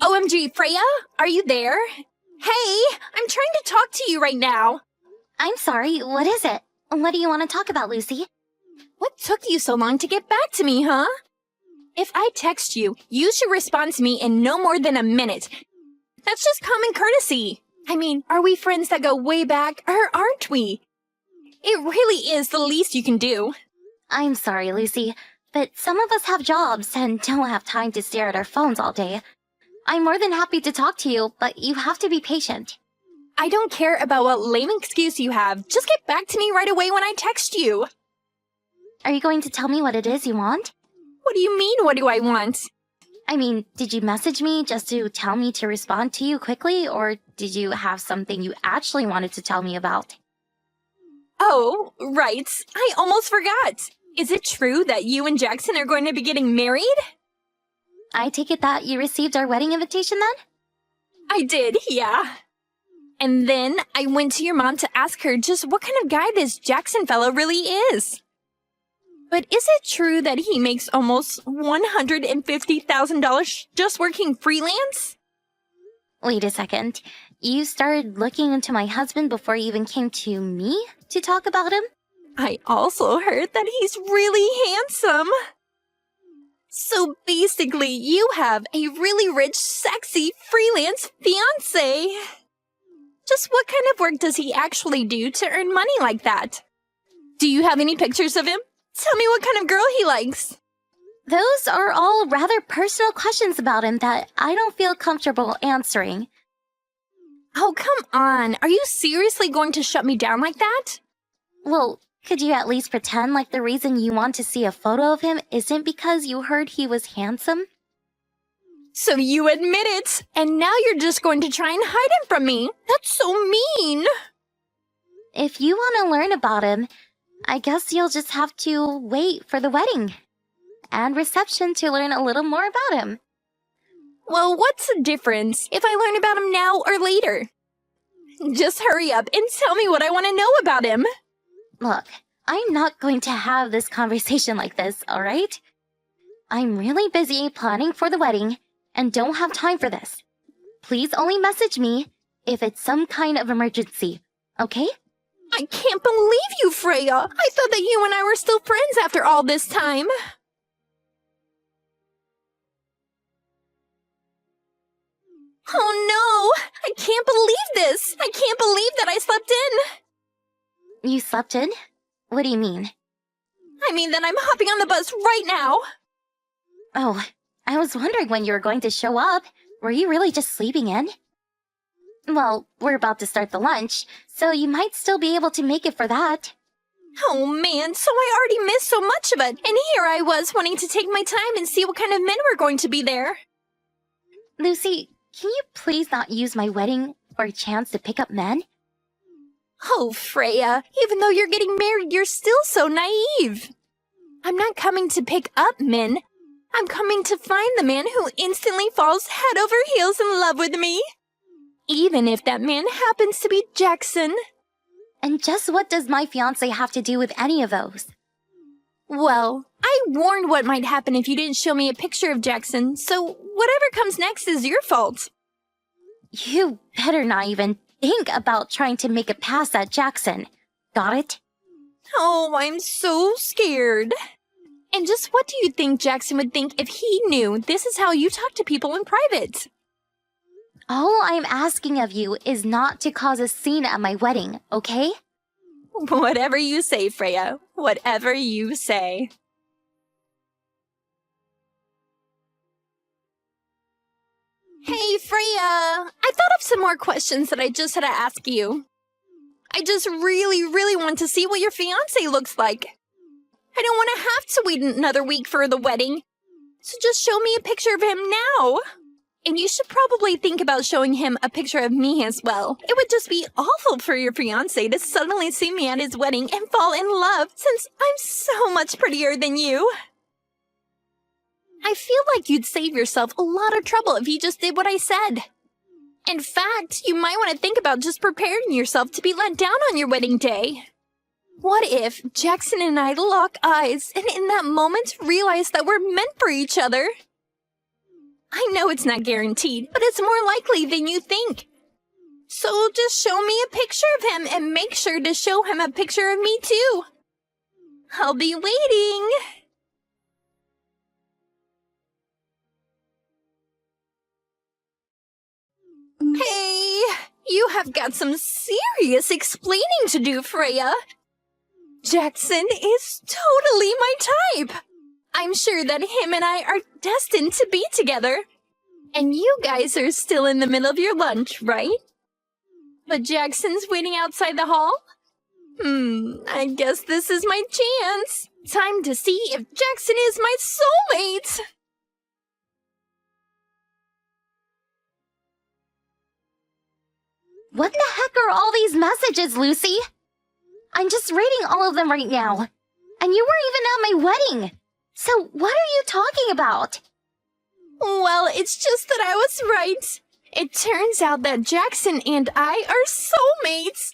OMG, Freya? Are you there? Hey, I'm trying to talk to you right now. I'm sorry, what is it? What do you want to talk about, Lucy? What took you so long to get back to me, huh? If I text you, you should respond to me in no more than a minute. That's just common courtesy. I mean, are we friends that go way back, or aren't we? It really is the least you can do. I'm sorry, Lucy, but some of us have jobs and don't have time to stare at our phones all day. I'm more than happy to talk to you, but you have to be patient. I don't care about what lame excuse you have. Just get back to me right away when I text you. Are you going to tell me what it is you want? What do you mean, what do I want? I mean, did you message me just to tell me to respond to you quickly, or did you have something you actually wanted to tell me about? Oh, right. I almost forgot. Is it true that you and Jackson are going to be getting married? I take it that you received our wedding invitation then? I did, yeah. And then I went to your mom to ask her just what kind of guy this Jackson fellow really is. But is it true that he makes almost $150,000 just working freelance? Wait a second. You started looking into my husband before you even came to me to talk about him? I also heard that he's really handsome. So basically, you have a really rich, sexy, freelance fiancé. Just what kind of work does he actually do to earn money like that? Do you have any pictures of him? Tell me what kind of girl he likes. Those are all rather personal questions about him that I don't feel comfortable answering. Oh, come on. Are you seriously going to shut me down like that? Well, could you at least pretend like the reason you want to see a photo of him isn't because you heard he was handsome? So you admit it, and now you're just going to try and hide him from me. That's so mean. If you want to learn about him, I guess you'll just have to wait for the wedding and reception to learn a little more about him. Well, what's the difference if I learn about him now or later? Just hurry up and tell me what I want to know about him. Look, I'm not going to have this conversation like this, all right? I'm really busy planning for the wedding and don't have time for this. Please only message me if it's some kind of emergency, okay? I can't believe you, Freya. I thought that you and I were still friends after all this time. Oh no! I can't believe this! I can't believe that I slept in! You slept in? What do you mean? I mean that I'm hopping on the bus right now! Oh, I was wondering when you were going to show up. Were you really just sleeping in? Well, we're about to start the lunch, so you might still be able to make it for that. Oh man, so I already missed so much of it, and here I was wanting to take my time and see what kind of men were going to be there. Lucy, can you please not use my wedding for a chance to pick up men? Oh, Freya, even though you're getting married, you're still so naive. I'm not coming to pick up men. I'm coming to find the man who instantly falls head over heels in love with me. Even if that man happens to be Jackson. And just what does my fiancé have to do with any of those? Well, I warned what might happen if you didn't show me a picture of Jackson, so whatever comes next is your fault. You better not even think about trying to make a pass at Jackson. Got it? Oh, I'm so scared. And just what do you think Jackson would think if he knew this is how you talk to people in private? All I'm asking of you is not to cause a scene at my wedding, okay? Whatever you say, Freya. Whatever you say. Hey, Freya! I thought of some more questions that I just had to ask you. I just really want to see what your fiancé looks like. I don't want to have to wait another week for the wedding. So just show me a picture of him now. And you should probably think about showing him a picture of me as well. It would just be awful for your fiancé to suddenly see me at his wedding and fall in love, since I'm so much prettier than you. I feel like you'd save yourself a lot of trouble if you just did what I said. In fact, you might want to think about just preparing yourself to be let down on your wedding day. What if Jackson and I lock eyes and in that moment realize that we're meant for each other? I know it's not guaranteed, but it's more likely than you think. So just show me a picture of him and make sure to show him a picture of me too. I'll be waiting. Hey, you have got some serious explaining to do, Freya. Jackson is totally my type. I'm sure that him and I are destined to be together. And you guys are still in the middle of your lunch, right? But Jackson's waiting outside the hall? I guess this is my chance. Time to see if Jackson is my soulmate. What the heck are all these messages, Lucy? I'm just reading all of them right now. And you weren't even at my wedding. So what are you talking about? Well, it's just that I was right. It turns out that Jackson and I are soulmates.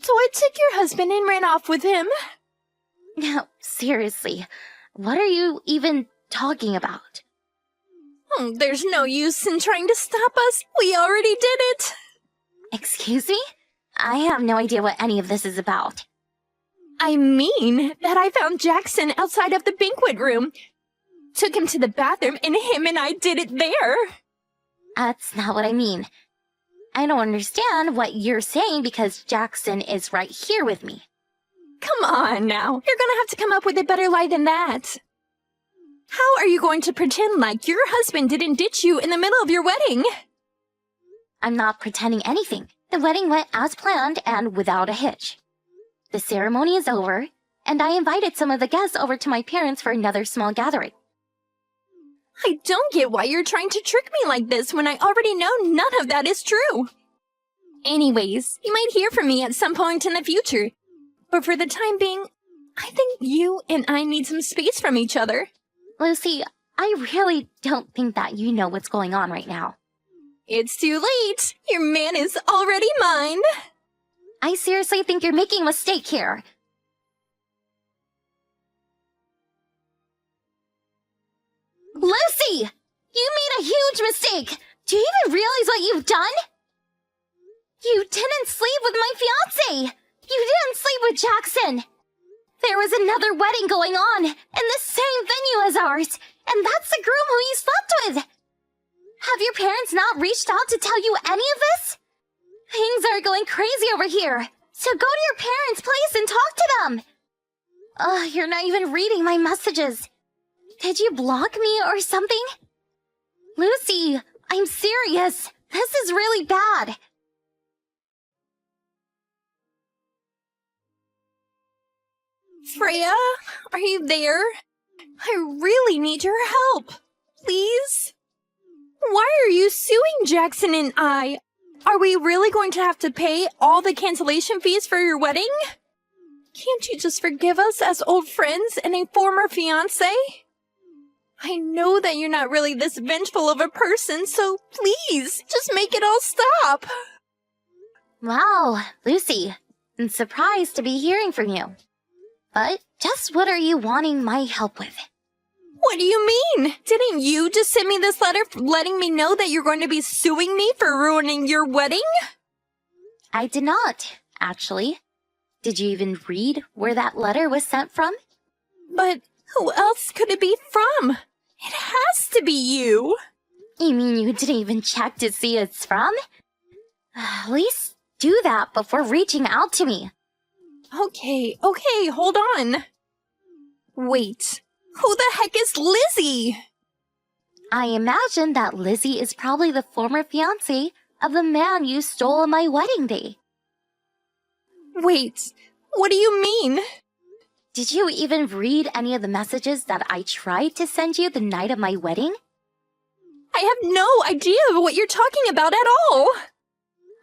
So I took your husband and ran off with him. No, seriously. What are you even talking about? There's no use in trying to stop us. We already did it. Excuse me? I have no idea what any of this is about. I mean that I found Jackson outside of the banquet room. Took him to the bathroom and him and I did it there. That's not what I mean. I don't understand what you're saying because Jackson is right here with me. Come on now. You're gonna have to come up with a better lie than that. How are you going to pretend like your husband didn't ditch you in the middle of your wedding? I'm not pretending anything. The wedding went as planned and without a hitch. The ceremony is over, and I invited some of the guests over to my parents for another small gathering. I don't get why you're trying to trick me like this when I already know none of that is true. Anyways, you might hear from me at some point in the future. But for the time being, I think you and I need some space from each other. Lucy, I really don't think that you know what's going on right now. It's too late. Your man is already mine. I seriously think you're making a mistake here. Lucy! You made a huge mistake! Do you even realize what you've done? You didn't sleep with my fiancé! You didn't sleep with Jackson! There was another wedding going on in the same venue as ours, and that's the groom who you slept with! Have your parents not reached out to tell you any of this? Things are going crazy over here, so go to your parents' place and talk to them! You're not even reading my messages. Did you block me or something? Lucy, I'm serious. This is really bad. Freya, are you there? I really need your help. Please? Why are you suing Jackson and I? Are we really going to have to pay all the cancellation fees for your wedding? Can't you just forgive us as old friends and a former fiancé? I know that you're not really this vengeful of a person, so please, just make it all stop. Wow, Lucy, I'm surprised to be hearing from you. But just what are you wanting my help with? What do you mean? Didn't you just send me this letter letting me know that you're going to be suing me for ruining your wedding? I did not, actually. Did you even read where that letter was sent from? But who else could it be from? It has to be you. You mean you didn't even check to see who it's from? At least do that before reaching out to me. Okay, hold on. Wait, who the heck is Lizzie? I imagine that Lizzie is probably the former fiancé of the man you stole on my wedding day. Wait, what do you mean? Did you even read any of the messages that I tried to send you the night of my wedding? I have no idea what you're talking about at all.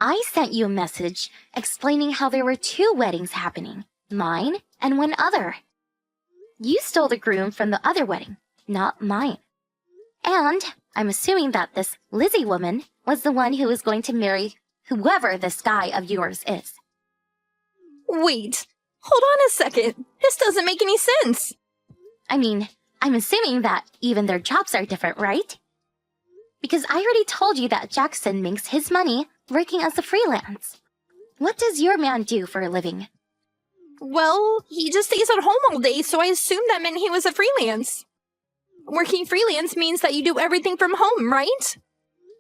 I sent you a message explaining how there were 2 weddings happening, mine and one other. You stole the groom from the other wedding, not mine. And I'm assuming that this Lizzie woman was the one who was going to marry whoever this guy of yours is. Wait, hold on a second. This doesn't make any sense. I mean, I'm assuming that even their jobs are different, right? because I already told you that Jackson makes his money working as a freelance. What does your man do for a living? Well, he just stays at home all day, so I assumed that meant he was a freelance. Working freelance means that you do everything from home, right?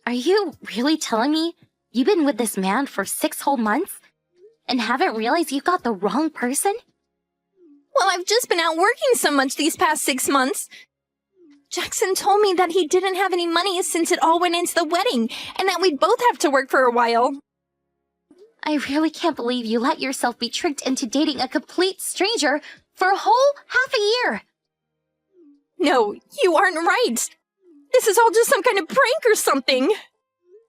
Are you really telling me you've been with this man for 6 whole months and haven't realized you got the wrong person? Well, I've just been out working so much these past 6 months. Jackson told me that he didn't have any money since it all went into the wedding, and that we'd both have to work for a while. I really can't believe you let yourself be tricked into dating a complete stranger for a whole half a year. No, you aren't right. This is all just some kind of prank or something.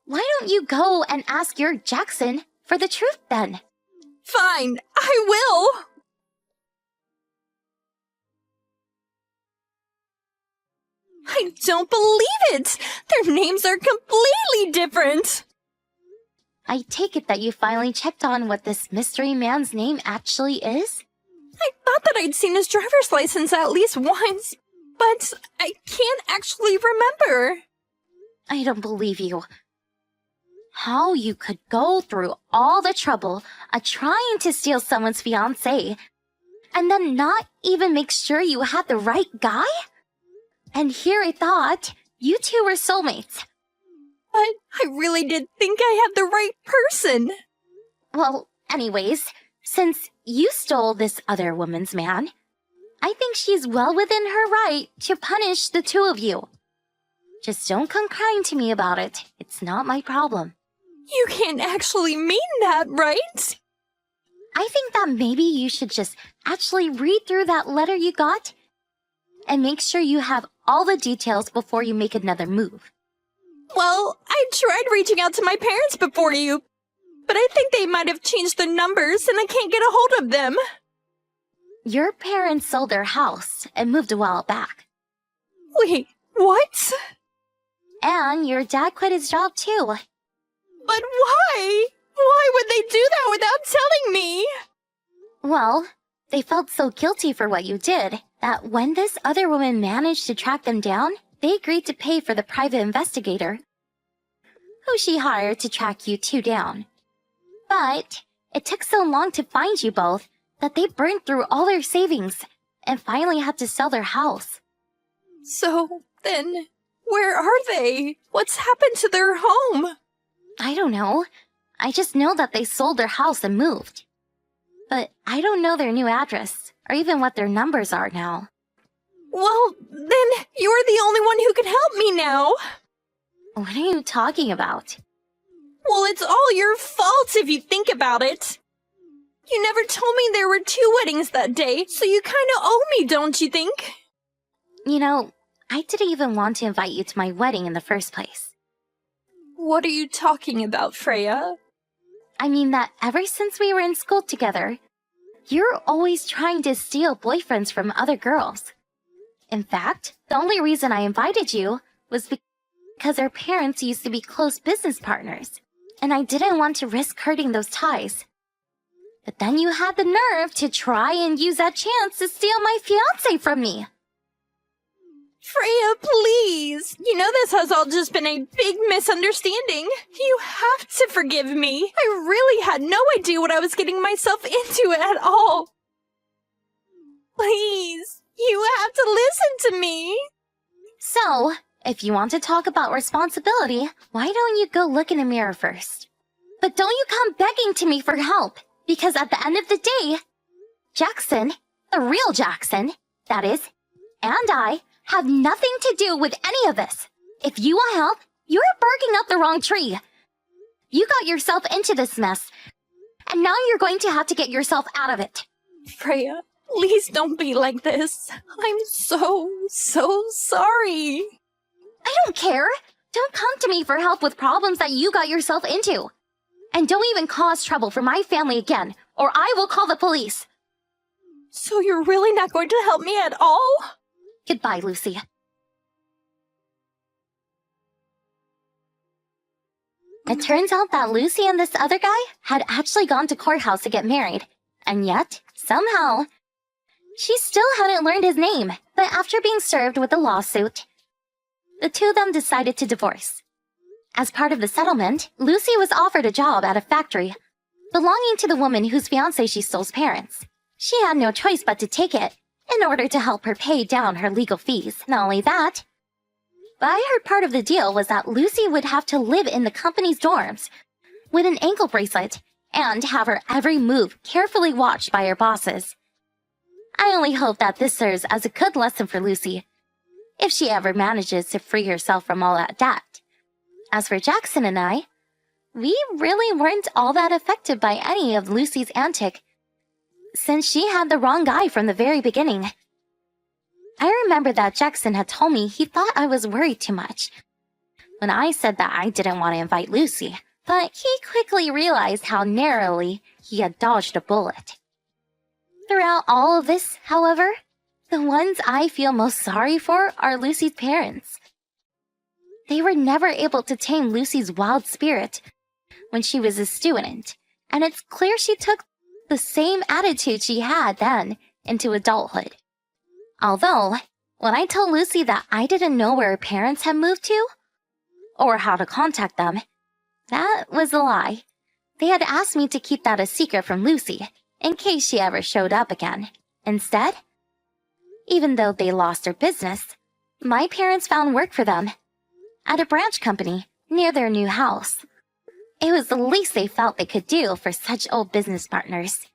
Why don't you go and ask your Jackson for the truth then? Fine, I will. I don't believe it! Their names are completely different! I take it that you finally checked on what this mystery man's name actually is? I thought that I'd seen his driver's license at least once, but I can't actually remember. I don't believe you. How you could go through all the trouble of trying to steal someone's fiancé and then not even make sure you had the right guy? And here I thought you two were soulmates. But I really did think I had the right person. Well, anyways, since you stole this other woman's man, I think she's well within her right to punish the two of you. Just don't come crying to me about it. It's not my problem. You can't actually mean that, right? I think that maybe you should just actually read through that letter you got and make sure you have all the details before you make another move. Well, I tried reaching out to my parents before you, but I think they might have changed their numbers and I can't get a hold of them. Your parents sold their house and moved a while back. Wait, what? And your dad quit his job too. But why? Why would they do that without telling me? Well, they felt so guilty for what you did that when this other woman managed to track them down, they agreed to pay for the private investigator who she hired to track you two down. But it took so long to find you both that they burned through all their savings and finally had to sell their house. So, then, where are they? What's happened to their home? I don't know. I just know that they sold their house and moved. But I don't know their new address, or even what their numbers are now. Well, then you're the only one who can help me now. What are you talking about? Well, it's all your fault if you think about it. You never told me there were 2 weddings that day, so you kinda owe me, don't you think? You know, I didn't even want to invite you to my wedding in the first place. What are you talking about, Freya? I mean that ever since we were in school together, you're always trying to steal boyfriends from other girls. In fact, the only reason I invited you was because our parents used to be close business partners, and I didn't want to risk hurting those ties. But then you had the nerve to try and use that chance to steal my fiancé from me. Freya, please! You know this has all just been a big misunderstanding. You have to forgive me. I really had no idea what I was getting myself into at all. Please, you have to listen to me. So, if you want to talk about responsibility, why don't you go look in a mirror first? But don't you come begging to me for help, because at the end of the day, Jackson, the real Jackson, that is, and I, have nothing to do with any of this. If you want help, you're barking up the wrong tree. You got yourself into this mess, and now you're going to have to get yourself out of it. Freya, please don't be like this. I'm so sorry. I don't care. Don't come to me for help with problems that you got yourself into. And don't even cause trouble for my family again, or I will call the police. So you're really not going to help me at all? Goodbye, Lucy. It turns out that Lucy and this other guy had actually gone to courthouse to get married. And yet, somehow, she still hadn't learned his name. But after being served with a lawsuit, the two of them decided to divorce. As part of the settlement, Lucy was offered a job at a factory belonging to the woman whose fiancé she stole's parents. She had no choice but to take it in order to help her pay down her legal fees. Not only that, but I heard part of the deal was that Lucy would have to live in the company's dorms with an ankle bracelet and have her every move carefully watched by her bosses. I only hope that this serves as a good lesson for Lucy, if she ever manages to free herself from all that debt. As for Jackson and I, we really weren't all that affected by any of Lucy's antics, since she had the wrong guy from the very beginning. I remember that Jackson had told me he thought I was worried too much when I said that I didn't want to invite Lucy, but he quickly realized how narrowly he had dodged a bullet. Throughout all of this, however, the ones I feel most sorry for are Lucy's parents. They were never able to tame Lucy's wild spirit when she was a student, and it's clear she took the same attitude she had then into adulthood. Although, when I told Lucy that I didn't know where her parents had moved to, or how to contact them, that was a lie. They had asked me to keep that a secret from Lucy, in case she ever showed up again. Instead, even though they lost their business, my parents found work for them at a branch company near their new house. It was the least they felt they could do for such old business partners.